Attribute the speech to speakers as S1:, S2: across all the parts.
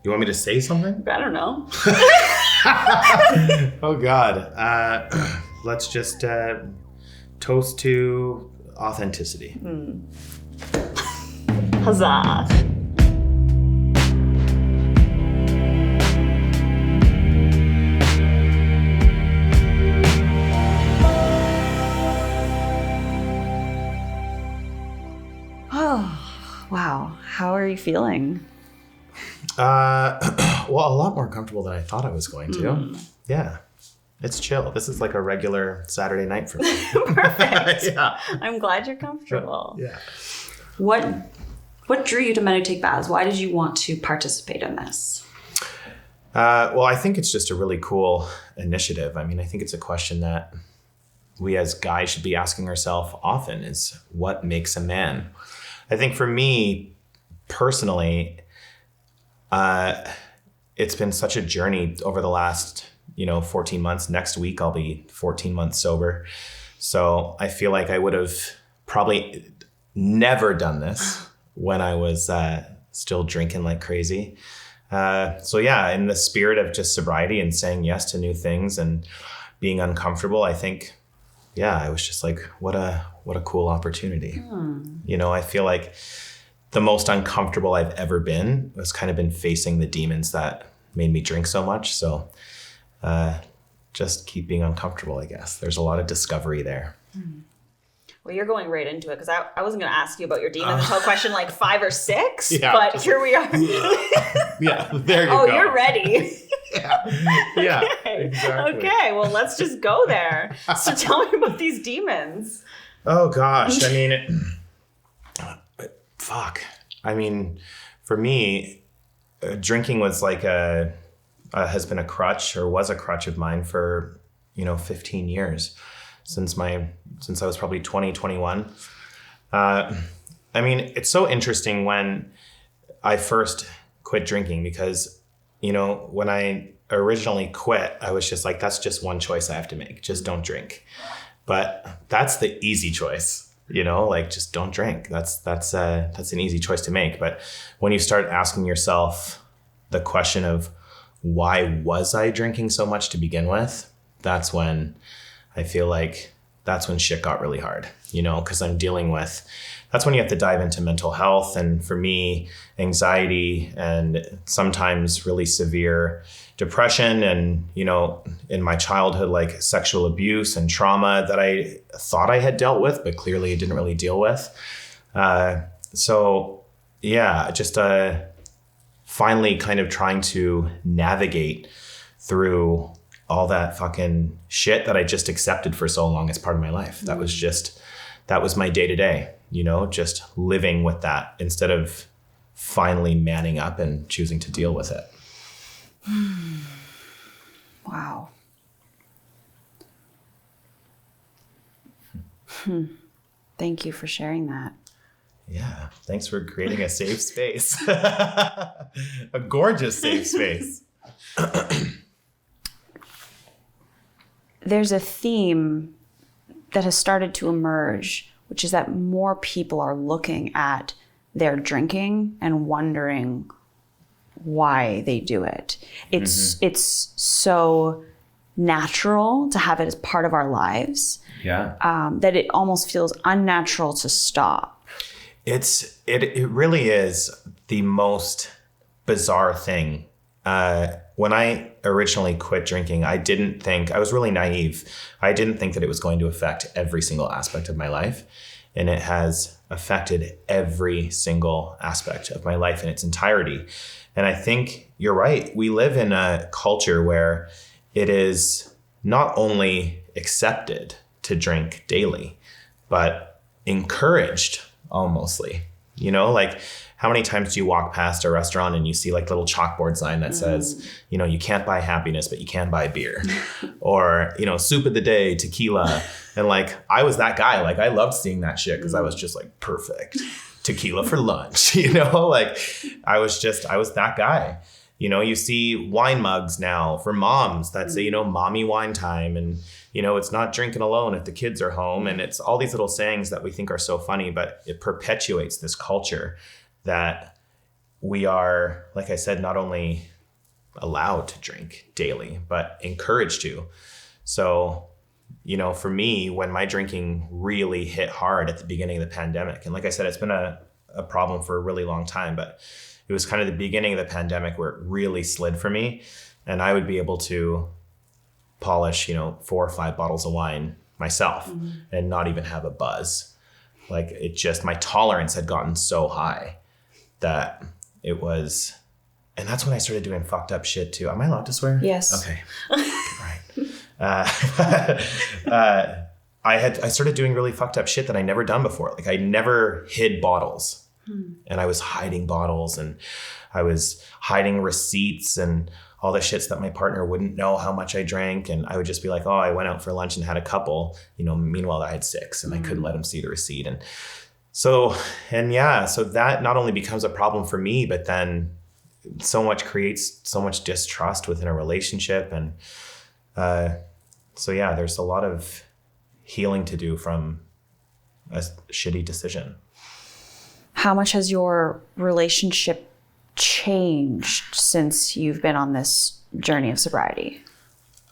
S1: You want me to say something?
S2: I don't know.
S1: Oh, God. Let's just toast to authenticity.
S2: Huzzah. Oh, wow. How are you feeling?
S1: Well, a lot more comfortable than I thought I was going to. Yeah. It's chill. This is like a regular Saturday night for me.
S2: Perfect.
S1: Yeah.
S2: I'm glad you're comfortable.
S1: Yeah.
S2: What drew you to meditate baths? Why did you want to participate in this?
S1: Well, I think it's just a really cool initiative. I mean, I think it's a question that we as guys should be asking ourselves often is what makes a man? I think for me personally, it's been such a journey over the last, 14 months. Next week, I'll be 14 months sober. So I feel like I would have probably never done this when I was still drinking like crazy. So yeah, in the spirit of just sobriety and saying yes to new things and being uncomfortable, I think, yeah, I was just like, what a cool opportunity. I feel like the most uncomfortable I've ever been was kind of been facing the demons that made me drink so much. So just keep being uncomfortable, I guess. There's a lot of discovery there.
S2: Well, you're going right into it because I wasn't going to ask you about your demons until question like 5 or 6,
S1: Yeah,
S2: but here we are.
S1: Yeah, there you go.
S2: Oh, you're ready.
S1: Yeah,
S2: Okay.
S1: exactly.
S2: Okay, well, let's just go there. So tell me about these demons.
S1: Oh, gosh. I mean, fuck. I mean, for me, drinking was like has been a crutch or was a crutch of mine for, 15 years since I was probably 20, 21. I mean, it's so interesting when I first quit drinking because, when I originally quit, I was just like, that's just one choice I have to make. Just don't drink. But that's the easy choice, like just don't drink. That's an easy choice to make. But when you start asking yourself the question of why was I drinking so much to begin with, that's when I feel like that's when shit got really hard, because that's when you have to dive into mental health. And for me, anxiety and sometimes really severe depression and, in my childhood, like sexual abuse and trauma that I thought I had dealt with, but clearly I didn't really deal with. So yeah, just finally kind of trying to navigate through all that fucking shit that I just accepted for so long as part of my life. That was my day to day, just living with that instead of finally manning up and choosing to deal with it.
S2: Wow. Thank you for sharing that.
S1: Yeah. Thanks for creating a safe space. A gorgeous safe space.
S2: There's a theme that has started to emerge, which is that more people are looking at their drinking and wondering why they do it. It's so natural to have it as part of our lives.
S1: Yeah.
S2: That it almost feels unnatural to stop.
S1: It really is the most bizarre thing. When I originally quit drinking, I was really naive. I didn't think that it was going to affect every single aspect of my life. And it has affected every single aspect of my life in its entirety. And I think you're right. We live in a culture where it is not only accepted to drink daily, but encouraged almostly, like how many times do you walk past a restaurant and you see like little chalkboard sign that says, you can't buy happiness, but you can buy beer or, soup of the day, tequila. And like, I was that guy. Like I loved seeing that shit because I was just like perfect tequila for lunch, like I was that guy. You see wine mugs now for moms that say, mommy wine time. And, it's not drinking alone if the kids are home. And it's all these little sayings that we think are so funny, but it perpetuates this culture that we are, like I said, not only allowed to drink daily, but encouraged to. So, you know, for me, when my drinking really hit hard at the beginning of the pandemic, and like I said, it's been a problem for a really long time, but it was kind of the beginning of the pandemic where it really slid for me. And I would be able to polish, 4 or 5 bottles of wine myself and not even have a buzz. Like it just, my tolerance had gotten so high that it was, and that's when I started doing fucked up shit too. Am I allowed to swear?
S2: Yes.
S1: Okay. Right. I started doing really fucked up shit that I never done before. Like I never hid bottles. And I was hiding bottles and I was hiding receipts and all the shits that my partner wouldn't know how much I drank. And I would just be like, oh, I went out for lunch and had a couple, meanwhile I had 6 and I couldn't let him see the receipt. And so that not only becomes a problem for me, but then creates so much distrust within a relationship. And there's a lot of healing to do from a shitty decision.
S2: How much has your relationship changed since you've been on this journey of sobriety?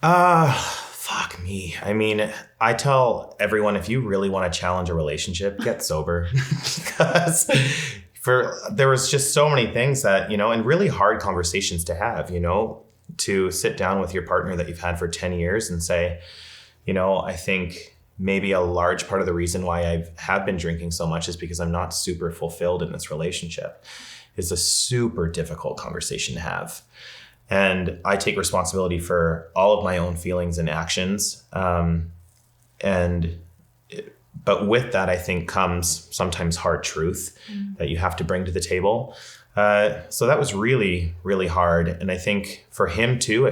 S1: Fuck me. I mean, I tell everyone, if you really want to challenge a relationship, get sober. Because there was just so many things that, and really hard conversations to have, to sit down with your partner that you've had for 10 years and say, I think maybe a large part of the reason why I have been drinking so much is because I'm not super fulfilled in this relationship. It's a super difficult conversation to have. And I take responsibility for all of my own feelings and actions. But with that, I think comes sometimes hard truth that you have to bring to the table. So that was really, really hard. And I think for him too,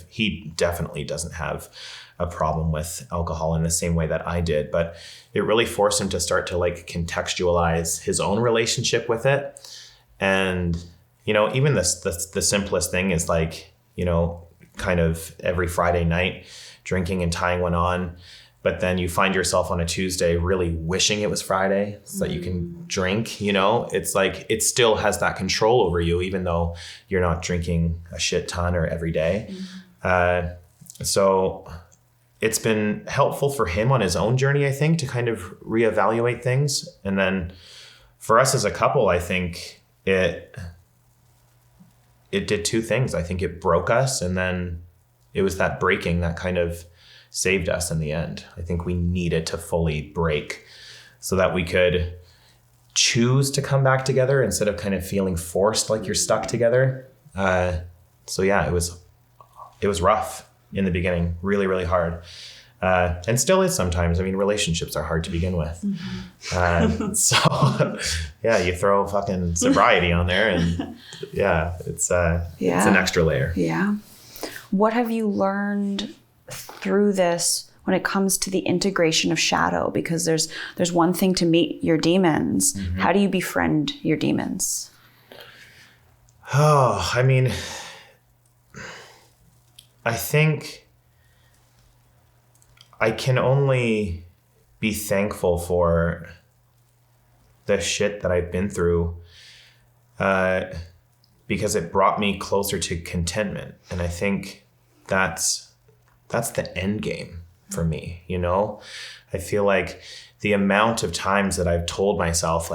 S1: he definitely doesn't have a problem with alcohol in the same way that I did, but it really forced him to start to contextualize his own relationship with it. And, even the simplest thing is kind of every Friday night drinking and tying one on, but then you find yourself on a Tuesday really wishing it was Friday so that you can drink, it's like, it still has that control over you, even though you're not drinking a shit ton or every day. So it's been helpful for him on his own journey, I think, to kind of reevaluate things. And then for us as a couple, I think it did 2 things. I think it broke us, and then it was that breaking that kind of saved us in the end. I think we needed to fully break so that we could choose to come back together instead of kind of feeling forced like you're stuck together. It was rough in the beginning, really, really hard. And still is sometimes. I mean, relationships are hard to begin with. You throw fucking sobriety on there and it's an extra layer.
S2: Yeah. What have you learned through this when it comes to the integration of shadow? Because there's one thing to meet your demons. How do you befriend your demons?
S1: Oh, I mean, I think I can only be thankful for the shit that I've been through because it brought me closer to contentment. And I think that's the end game for me, I feel like the amount of times that I've told myself,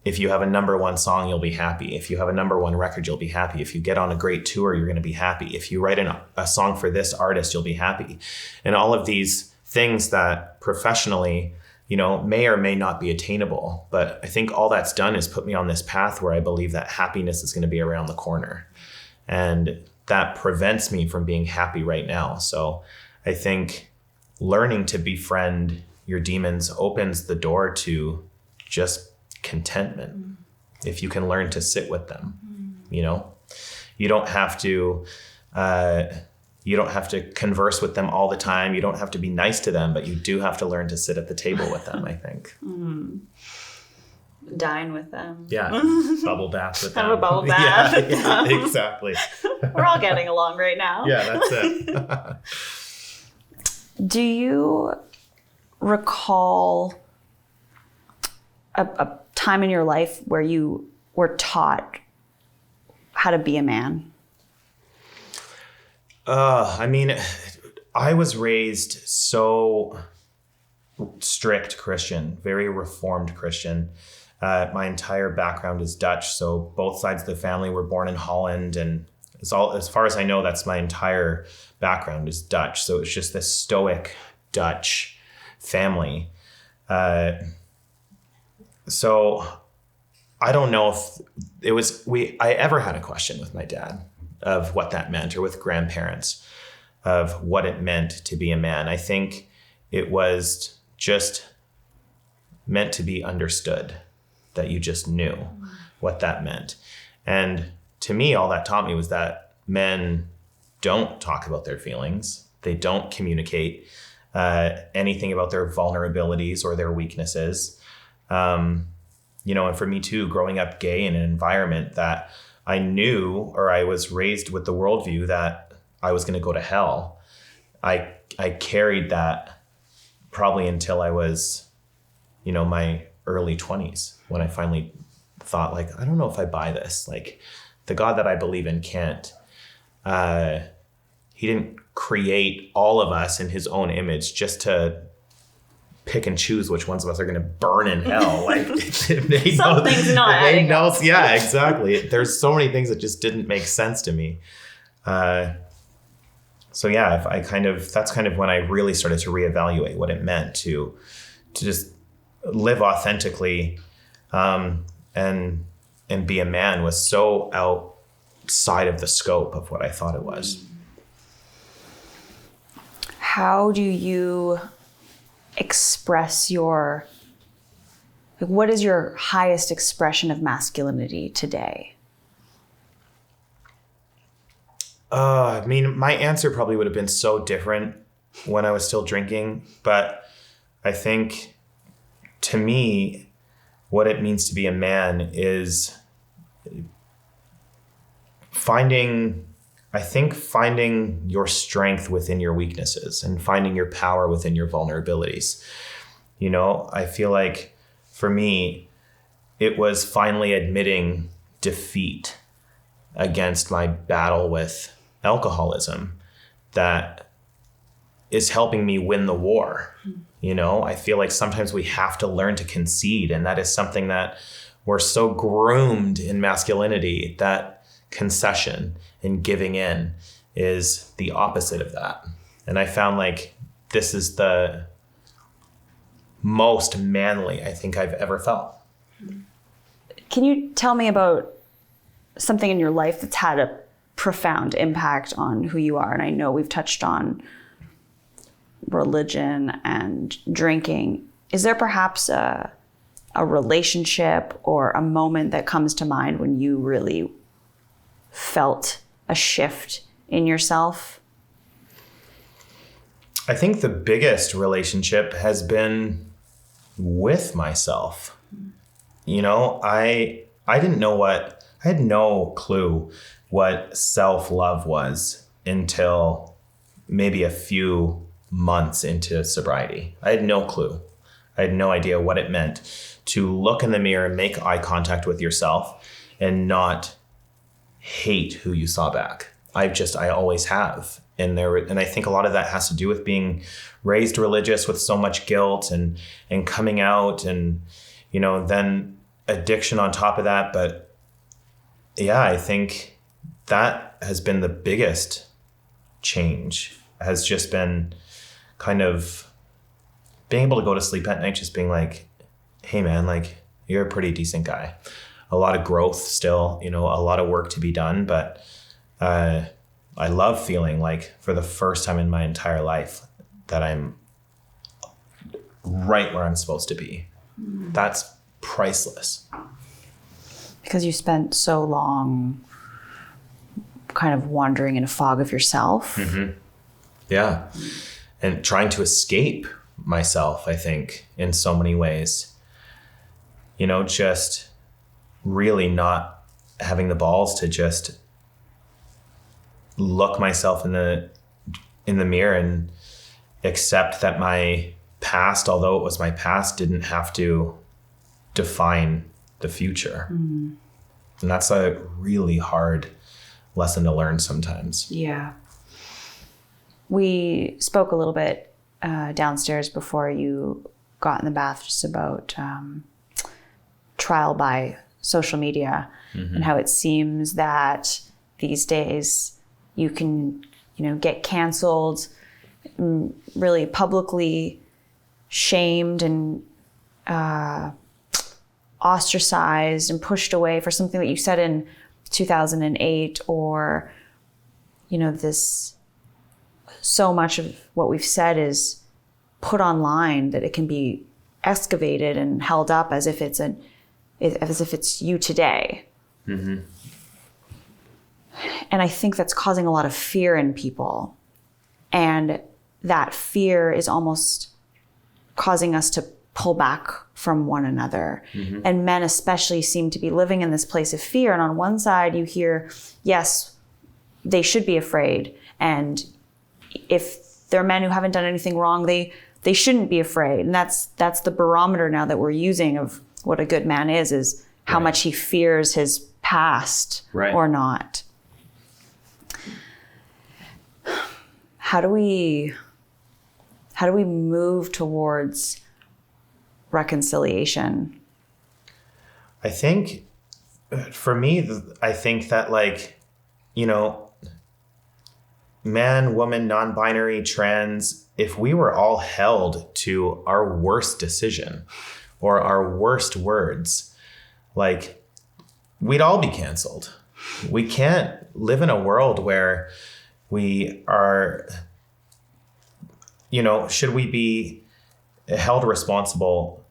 S1: if you have a number 1 song, you'll be happy. If you have a number 1 record, you'll be happy. If you get on a great tour, you're going to be happy. If you write a song for this artist, you'll be happy. And all of these things that professionally, may or may not be attainable. But I think all that's done is put me on this path where I believe that happiness is going to be around the corner. And that prevents me from being happy right now. So I think learning to befriend your demons opens the door to just contentment. If you can learn to sit with them, you don't have to converse with them all the time. You don't have to be nice to them, but you do have to learn to sit at the table with them, I think.
S2: Dine with them.
S1: Yeah. Bubble bath with them.
S2: Have a bubble bath.
S1: Yeah, exactly.
S2: We're all getting along right now.
S1: Yeah, that's it.
S2: Do you recall a time in your life where you were taught how to be a man?
S1: I mean, I was raised so strict Christian, very reformed Christian. My entire background is Dutch, so both sides of the family were born in Holland, and as far as I know, that's my entire background is Dutch. So it's just this stoic Dutch family. So I don't know if I ever had a question with my dad of what that meant, or with grandparents of what it meant to be a man. I think it was just meant to be understood, that you just knew what that meant. And to me, all that taught me was that men don't talk about their feelings. They don't communicate anything about their vulnerabilities or their weaknesses. And for me too, growing up gay in an environment that I knew, or I was raised with the worldview that I was going to go to hell, I carried that probably until I was, my early 20s, when I finally thought, like, I don't know if I buy this. Like, the God that I believe in can't, he didn't create all of us in his own image just to pick and choose which ones of us are going to burn in hell. Like,
S2: something's not adding up.
S1: Yeah, exactly. There's so many things that just didn't make sense to me. So yeah, that's kind of when I really started to reevaluate what it meant to just live authentically, and be a man was so outside of the scope of what I thought it was.
S2: How do you express what is your highest expression of masculinity today?
S1: I mean, my answer probably would have been so different when I was still drinking, but I think to me, what it means to be a man is finding your strength within your weaknesses and finding your power within your vulnerabilities. I feel like for me, it was finally admitting defeat against my battle with alcoholism that is helping me win the war. I feel like sometimes we have to learn to concede, and that is something that we're so groomed in masculinity, that concession and giving in is the opposite of that. And I found like this is the most manly I think I've ever felt.
S2: Can you tell me about something in your life that's had a profound impact on who you are? And I know we've touched on religion and drinking. Is there perhaps a relationship or a moment that comes to mind when you really felt a shift in yourself?
S1: I think the biggest relationship has been with myself. I had no clue what self-love was until maybe a few months into sobriety. I had no clue. I had no idea what it meant to look in the mirror and make eye contact with yourself and not hate who you saw back. I always have. And I think a lot of that has to do with being raised religious with so much guilt and coming out and, then addiction on top of that. But yeah, I think that has been the biggest change, has just been kind of being able to go to sleep at night, just being like, hey man, like, you're a pretty decent guy. A lot of growth still, a lot of work to be done, but I love feeling like for the first time in my entire life that I'm right where I'm supposed to be. That's priceless.
S2: Because you spent so long kind of wandering in a fog of yourself.
S1: Mm-hmm. Yeah. And trying to escape myself, I think, in so many ways. Just really not having the balls to just look myself in the mirror and accept that my past, although it was my past, didn't have to define the future. And that's a really hard lesson to learn sometimes.
S2: Yeah. We spoke a little bit downstairs before you got in the bath just about trial by social media and how it seems that these days you can, get canceled, really publicly shamed and ostracized and pushed away for something that you said in 2008, or, this, so much of what we've said is put online that it can be excavated and held up as if it's you today. Mm-hmm. And I think that's causing a lot of fear in people. And that fear is almost causing us to pull back from one another. Mm-hmm. And men especially seem to be living in this place of fear. And on one side you hear, yes, they should be afraid. And if they're men who haven't done anything wrong, they shouldn't be afraid. And that's the barometer now that we're using of what a good man is how much he fears his past or not. How do we move towards reconciliation?
S1: I think for me, I think that man, woman, non-binary, trans, if we were all held to our worst decision or our worst words, we'd all be canceled. We can't live in a world where we are, should we be held responsible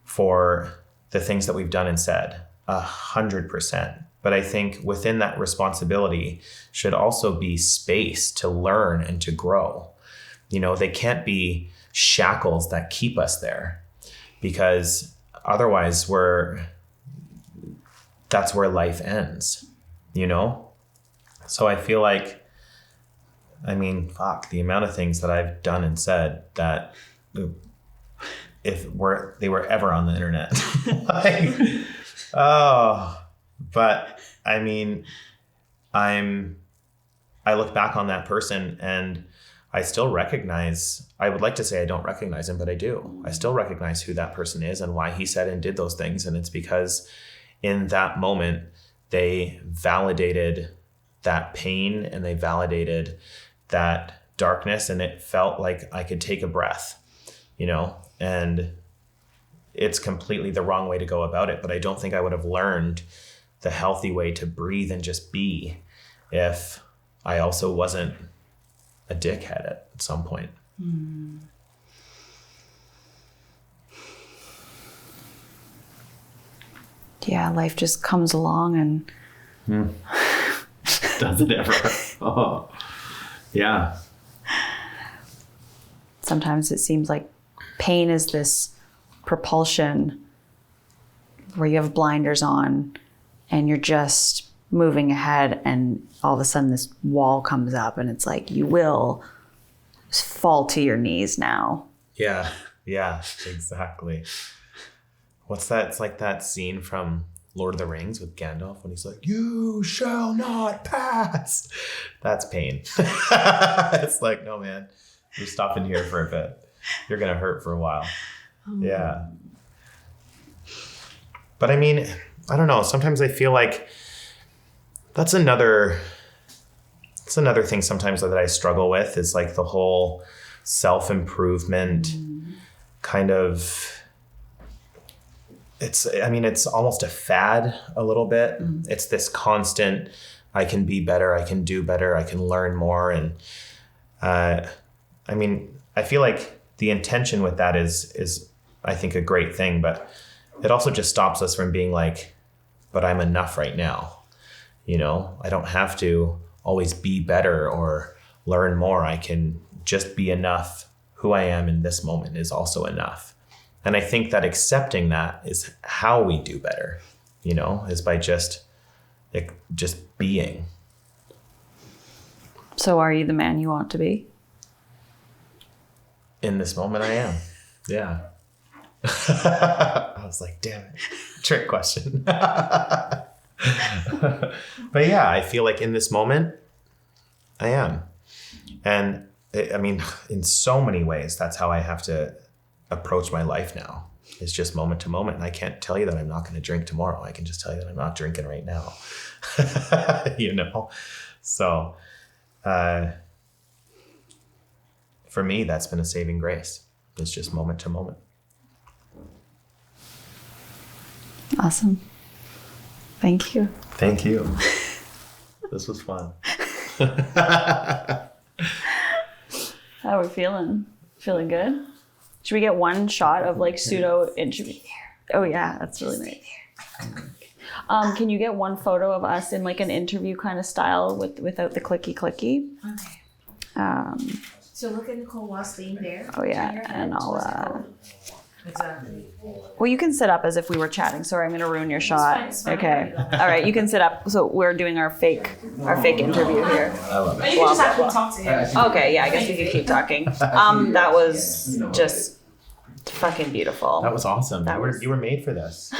S1: for the things that we've done and said? 100%. But I think within that responsibility should also be space to learn and to grow. They can't be shackles that keep us there, because otherwise that's where life ends, So I feel like, the amount of things that I've done and said that if they were ever on the internet, but I look back on that person and I still recognize, I would like to say I don't recognize him, but I do. I still recognize who that person is and why he said and did those things. And it's because in that moment, they validated that pain and they validated that darkness, and it felt like I could take a breath, and it's completely the wrong way to go about it. But I don't think I would have learned the healthy way to breathe and just be if I also wasn't a dickhead at some point. Mm.
S2: Yeah, life just comes along and
S1: does it ever? Oh, yeah.
S2: Sometimes it seems like pain is this propulsion where you have blinders on and you're just moving ahead, and all of a sudden this wall comes up and it's like you will fall to your knees now.
S1: Yeah, exactly. What's that? It's like that scene from Lord of the Rings with Gandalf when he's like, "You shall not pass." That's pain. It's like, no, man, you're stopping here for a bit. You're going to hurt for a while. Yeah. But I don't know. Sometimes I feel like that's another thing sometimes that I struggle with, is like the whole self-improvement kind of, it's almost a fad a little bit. It's this constant, I can be better, I can do better, I can learn more. And I feel like the intention with that is I think a great thing, but it also just stops us from being like, but I'm enough right now. I don't have to always be better or learn more. I can just be enough. Who I am in this moment is also enough. And I think that accepting that is how we do better, is by just being.
S2: So are you the man you want to be?
S1: In this moment, I am. Yeah. I was like, damn it. Trick question. But yeah, I feel like in this moment, I am. And I mean, in so many ways, that's how I have to approach my life now. It's just moment to moment. And I can't tell you that I'm not going to drink tomorrow. I can just tell you that I'm not drinking right now. You know? So for me, that's been a saving grace. It's just moment to moment.
S2: Awesome. Thank you.
S1: Thank you. This was fun.
S2: How are we feeling? Feeling good? Should we get one shot of like pseudo interview? Oh yeah, that's really nice. Can you get one photo of us in like an interview kind of style without the clicky?
S3: Okay. So look at Nicole while staying there.
S2: Oh yeah, and I'll.
S3: Exactly.
S2: Well, you can sit up as if we were chatting. Sorry, I'm going to ruin your shot.
S3: It's fine.
S2: Okay. All right, you can sit up. So we're doing our fake interview here.
S1: I love it.
S3: You can just actually talk to him.
S2: Okay, yeah, I guess we could keep talking. That was just fucking beautiful.
S1: That was awesome.
S2: That
S1: You were made for this.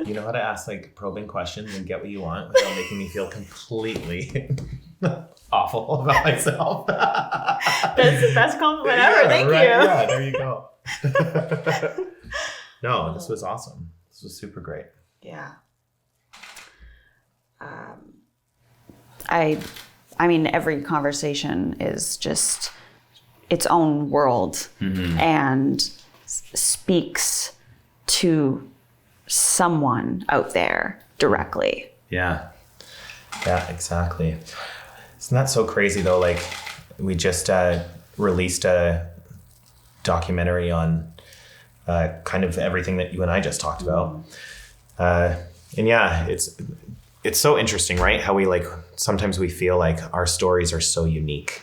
S1: You know how to ask like probing questions and get what you want without making me feel completely awful about myself.
S2: That's the best compliment ever. Thank you.
S1: Yeah, there you go. No, this was awesome. This was super great.
S2: Yeah. I mean, every conversation is just its own world and speaks to someone out there directly.
S1: Yeah. Yeah, exactly. Isn't that so crazy though? Like we just released a documentary on kind of everything that you and I just talked about. And yeah, it's so interesting, right? How we like, sometimes we feel like our stories are so unique,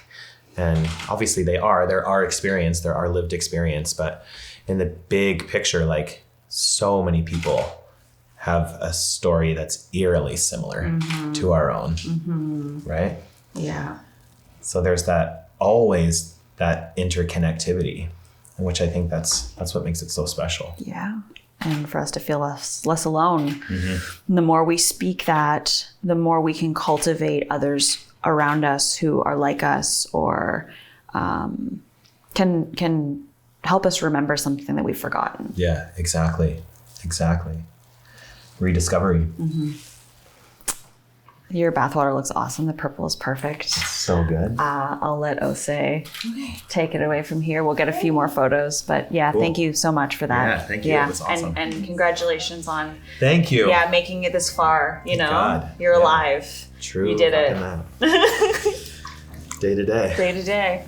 S1: and obviously they're our experience, they're our lived experience. But in the big picture, like so many people have a story that's eerily similar to our own, right?
S2: Yeah.
S1: So there's always that interconnectivity, which I think that's what makes it so special.
S2: Yeah. And for us to feel less alone. The more we speak that, the more we can cultivate others around us who are like us, or can help us remember something that we've forgotten.
S1: Yeah, exactly. Rediscovery.
S2: Your bathwater looks awesome. The purple is perfect.
S1: So good.
S2: I'll let Ose take it away from here. We'll get a few more photos, but yeah,
S1: Cool.
S2: Thank you so much for that.
S1: Yeah, thank you. It was awesome.
S2: And congratulations on
S1: Thank you.
S2: making it this far. You know,
S1: God.
S2: You're
S1: Yeah.
S2: alive.
S1: True.
S2: You did it.
S1: Day to day.
S2: Day to day.